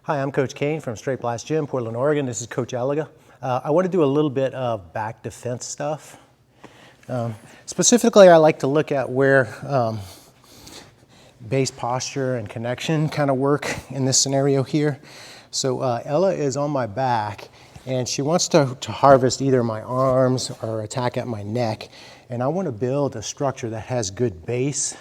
Hi, I'm Coach Kane from Straight Blast Gym, Portland, Oregon. This is Coach Eliga. I want to do a little bit of back defense stuff. Specifically, I like to look at where base posture and connection kind of work in this scenario here. So Ella is on my back, and she wants to harvest either my arms or attack at my neck. And I want to build a structure that has good base,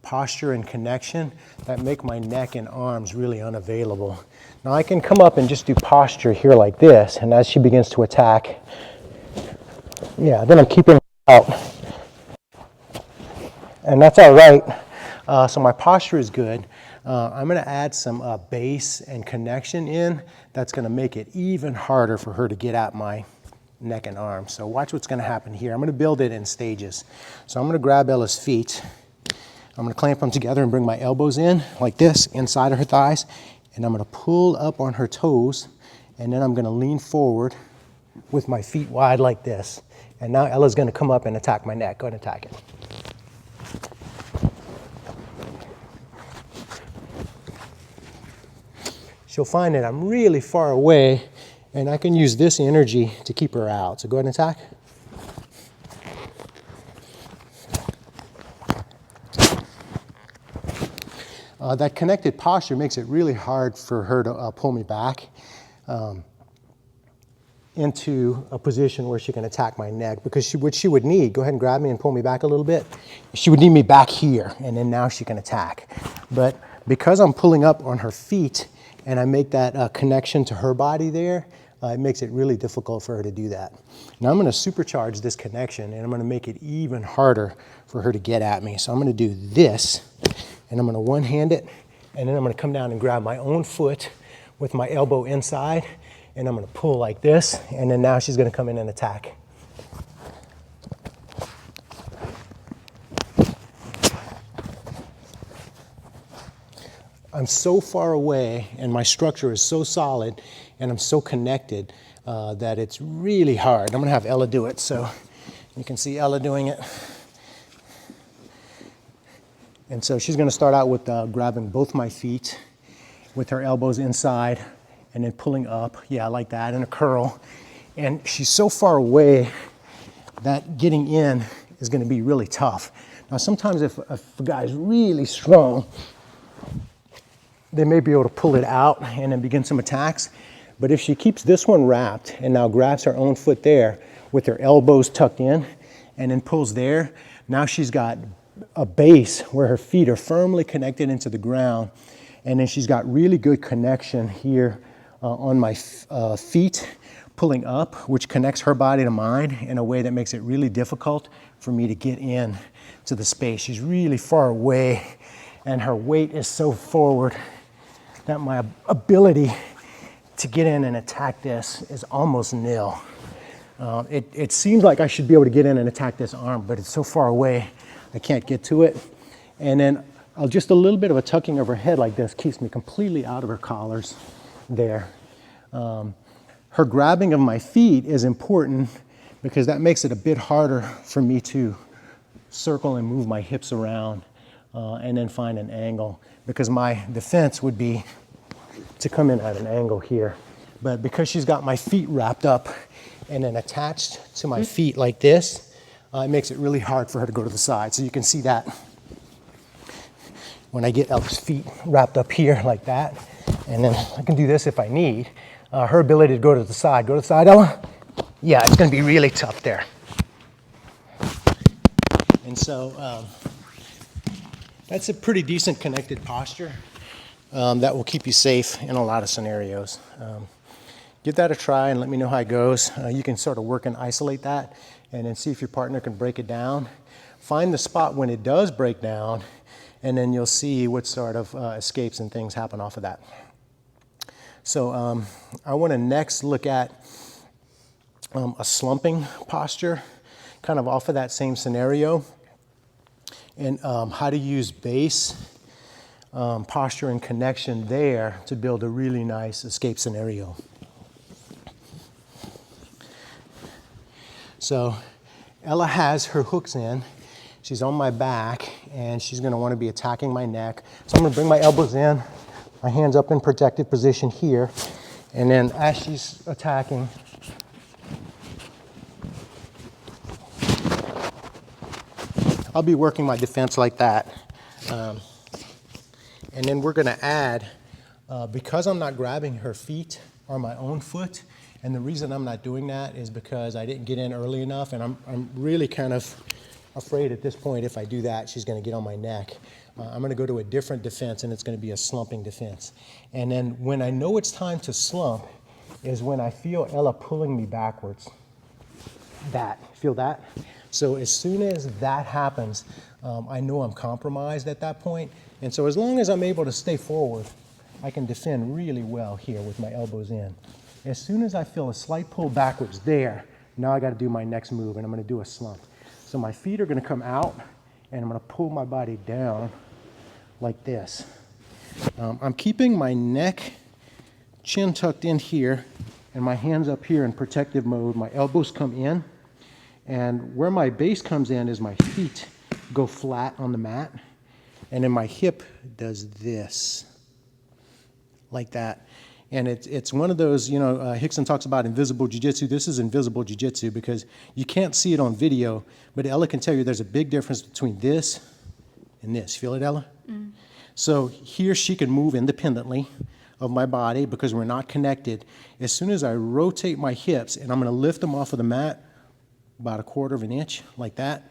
posture and connection that make my neck and arms really unavailable. Now I can come up and just do posture here like this, and as she begins to attack, then I'm keeping her out. And that's all right. So my posture is good. I'm going to add some base and connection in. That's going to make it even harder for her to get at my neck and arms. So watch what's going to happen here. I'm going to build it in stages. So I'm going to grab Ella's feet. I'm going to clamp them together and bring my elbows in like this, inside of her thighs. And I'm going to pull up on her toes. And then I'm going to lean forward with my feet wide like this. And now Ella's going to come up and attack my neck. Go ahead and attack it. She'll find that I'm really far away, and I can use this energy to keep her out. So go ahead and attack. That connected posture makes it really hard for her to pull me back into a position where she can attack my neck, because what she would need, go ahead and grab me and pull me back a little bit, she would need me back here, and then now she can attack. But because I'm pulling up on her feet and I make that connection to her body there, it makes it really difficult for her to do that. Now I'm going to supercharge this connection, and I'm going to make it even harder for her to get at me. So I'm going to do this, and I'm going to one-hand it, and then I'm going to come down and grab my own foot with my elbow inside, and I'm going to pull like this, and then now she's going to come in and attack. I'm so far away, and my structure is so solid, and I'm so connected that it's really hard. I'm going to have Ella do it, so you can see Ella doing it. And so she's going to start out with grabbing both my feet with her elbows inside and then pulling up, like that, in a curl. And she's so far away that getting in is going to be really tough. Now sometimes if a guy's really strong, they may be able to pull it out and then begin some attacks. But if she keeps this one wrapped and now grabs her own foot there with her elbows tucked in and then pulls there, now she's got a base where her feet are firmly connected into the ground, and then she's got really good connection here on my feet pulling up, which connects her body to mine in a way that makes it really difficult for me to get in to the space. She's really far away, and her weight is so forward that my ability to get in and attack this is almost nil. It seems like I should be able to get in and attack this arm, but it's so far away I can't get to it. And then just a little bit of a tucking of her head like this keeps me completely out of her collars there. Her grabbing of my feet is important because that makes it a bit harder for me to circle and move my hips around and then find an angle, because my defense would be to come in at an angle here. But because she's got my feet wrapped up and then attached to my feet like this, it makes it really hard for her to go to the side. So you can see that when I get Ella's feet wrapped up here like that, and then I can do this if I need. Her ability to go to the side, Ella. Yeah, it's going to be really tough there. And so that's a pretty decent connected posture that will keep you safe in a lot of scenarios. Give that a try and let me know how it goes. You can sort of work and isolate that and then see if your partner can break it down. Find the spot when it does break down, and then you'll see what sort of escapes and things happen off of that. So I want to next look at a slumping posture, kind of off of that same scenario, and how to use base, posture, and connection there to build a really nice escape scenario. So Ella has her hooks in. She's on my back, and she's going to want to be attacking my neck. So I'm going to bring my elbows in, my hands up in protective position here. And then as she's attacking, I'll be working my defense like that. And then we're gonna add, because I'm not grabbing her feet or my own foot, and the reason I'm not doing that is because I didn't get in early enough, and I'm really kind of afraid at this point if I do that, she's gonna get on my neck. I'm gonna go to a different defense, and it's gonna be a slumping defense. And then when I know it's time to slump is when I feel Ella pulling me backwards. Feel that? So as soon as that happens, I know I'm compromised at that point. And so as long as I'm able to stay forward, I can defend really well here with my elbows in. As soon as I feel a slight pull backwards there, now I got to do my next move, and I'm going to do a slump. So my feet are going to come out, and I'm going to pull my body down like this. I'm keeping my neck, chin tucked in here, and my hands up here in protective mode. My elbows come in, and where my base comes in is my feet go flat on the mat, and then my hip does this, like that. And it's one of those, you know, Rickson talks about invisible jiu-jitsu. This is invisible jiu-jitsu because you can't see it on video, but Ella can tell you there's a big difference between this and this. Feel it, Ella? Mm. So here she can move independently of my body because we're not connected. As soon as I rotate my hips, and I'm gonna lift them off of the mat about 1/4 of an inch, like that,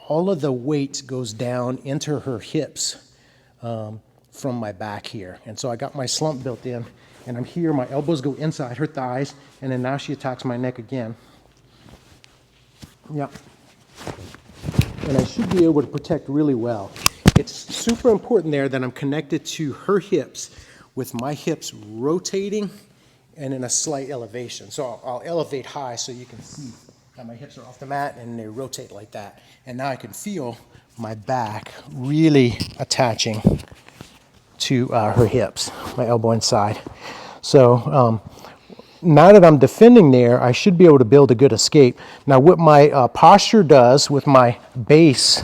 all of the weight goes down into her hips from my back here. And so I got my slump built in, and I'm here, my elbows go inside her thighs, and then now she attacks my neck again. Yep. And I should be able to protect really well. It's super important there that I'm connected to her hips with my hips rotating and in a slight elevation. So I'll elevate high so you can see that my hips are off the mat and they rotate like that. And now I can feel my back really attaching to her hips, my elbow inside. So now that I'm defending there, I should be able to build a good escape. Now what my posture does with my base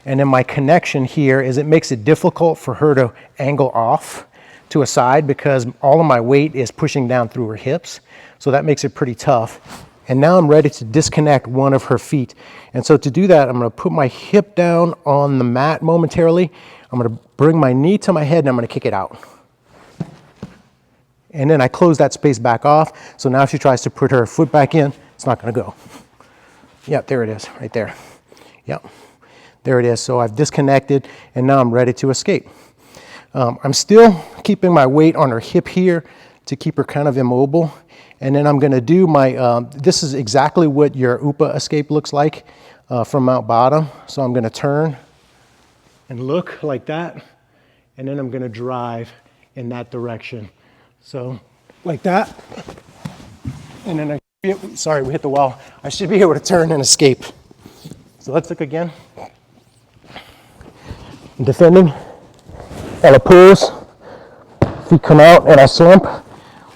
and then my connection here is it makes it difficult for her to angle off to a side because all of my weight is pushing down through her hips. So that makes it pretty tough. And now I'm ready to disconnect one of her feet. And so to do that, I'm gonna put my hip down on the mat momentarily. I'm gonna bring my knee to my head and I'm gonna kick it out. And then I close that space back off. So now if she tries to put her foot back in, it's not gonna go. Yep, there it is, right there. Yep, there it is. So I've disconnected and now I'm ready to escape. I'm still keeping my weight on her hip here to keep her kind of immobile. And then I'm gonna do my, this is exactly what your UPA escape looks like from Mount Bottom. So I'm gonna turn and look like that. And then I'm gonna drive in that direction. So like that. And then sorry, we hit the wall. I should be able to turn and escape. So let's look again. I'm defending. Ella pulls, feet come out and I slump.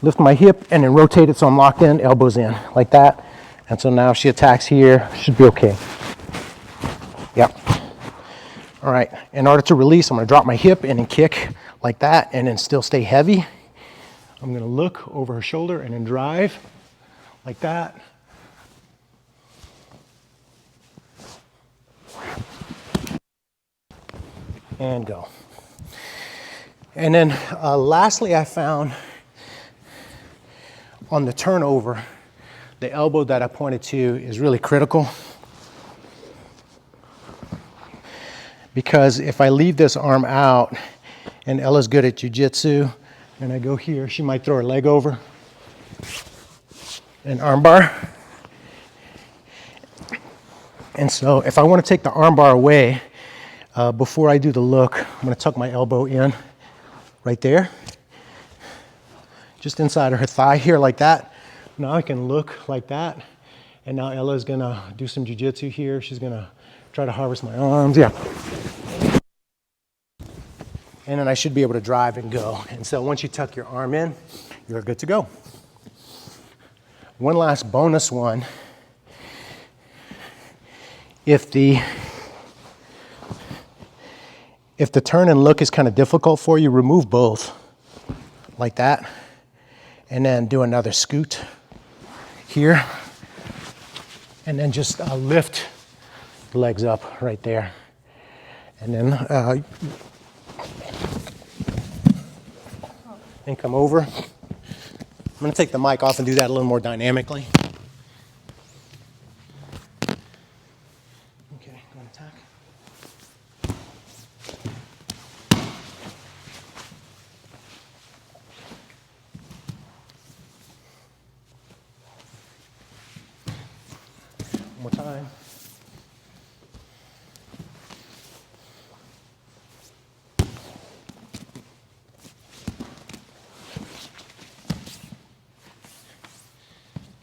Lift my hip and then rotate it so I'm locked in, elbows in, like that. And so now if she attacks here, should be okay. Yep. All right, in order to release, I'm gonna drop my hip and then kick like that and then still stay heavy. I'm gonna look over her shoulder and then drive like that. And go. And then lastly, I found on the turnover, the elbow that I pointed to is really critical. Because if I leave this arm out, and Ella's good at jiu-jitsu, and I go here, she might throw her leg over, an arm bar. And so if I want to take the arm bar away, before I do the look, I'm going to tuck my elbow in right there. Just inside of her thigh here like that. Now I can look like that. And now Ella's gonna do some jiu-jitsu here. She's gonna try to harvest my arms, yeah. And then I should be able to drive and go. And so once you tuck your arm in, you're good to go. One last bonus one. If the turn and look is kind of difficult for you, remove both. like that. And then do another scoot here. And then just lift the legs up right there. And then come over. I'm gonna take the mic off and do that a little more dynamically. Okay, go and attack. One more time.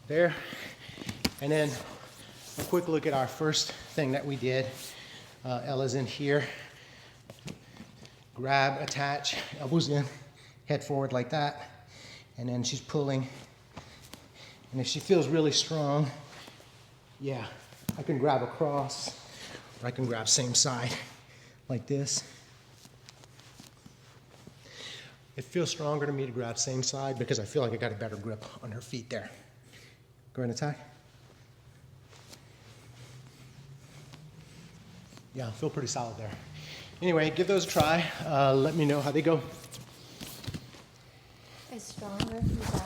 There. And then a quick look at our first thing that we did. Ella's in here. Grab, attach, elbows in, head forward like that. And then she's pulling. And if she feels really strong, yeah, I can grab across, or I can grab same side like this. It feels stronger to me to grab same side because I feel like I got a better grip on her feet there. Go ahead and attack. Yeah, I feel pretty solid there. Anyway, give those a try. Let me know how they go. It's stronger if you grab